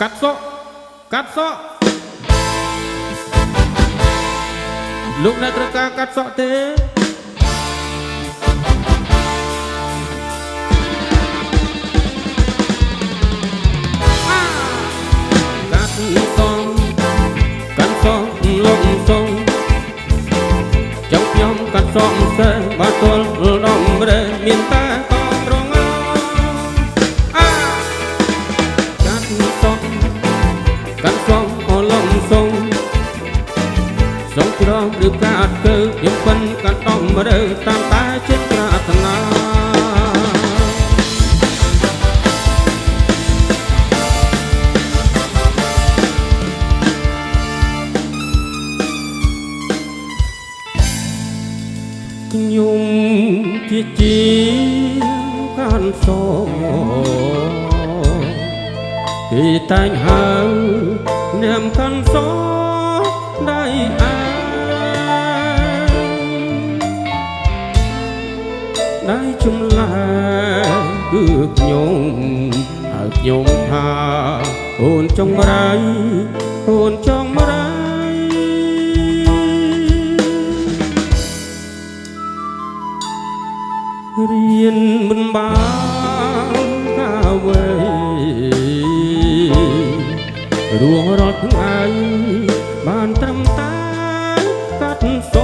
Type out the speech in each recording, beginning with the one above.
កាត់សក់លោកអ្នកត្រូវការកាត់សក់ទេកាត់សក់លោកសុំចាំខ្ញុំកាត់សក់សេបើទល់ដំរែមានតែតត្រង់កាត់សក់អលំសុំសុំក្រំឬកាត់គឺខ្ញុំពិនកាត់ដំរើតាមតែចិត្តប្រាថ្នាខ្ញុំជាកាន់សគេតែងហៅនាមកាន់សដៃដៃជំលាគឺខ្ញុំហើយខ្ញុំថាអូនចង់រៃរៀនមិនបានកាវេរួងរត់ថ្ងៃបានត្រឹមតែកាត់ស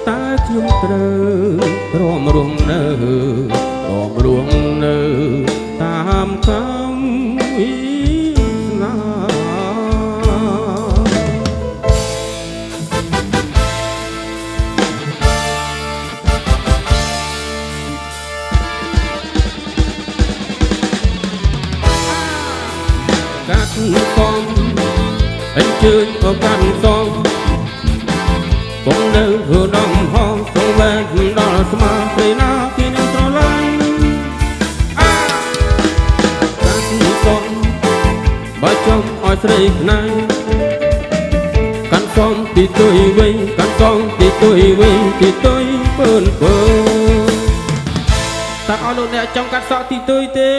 តែខ្ញុំត្រូវរំរងនៅតាមកម្មវិស្នាកាត់សំអញ្ជើញមកកាត់សំគង់នៅហឺដំហងសងវែងដល់ស្មាព្រៃណាពីនឹងស្រឡាញ់កាត់សំបើចង់ឲ្យស្រីខ្នែកាត់សំទីទុយវិញកាត់សំទីទុយពើនតើអស់លោកអ្នកចង់កាត់សក់ទីទុយទេ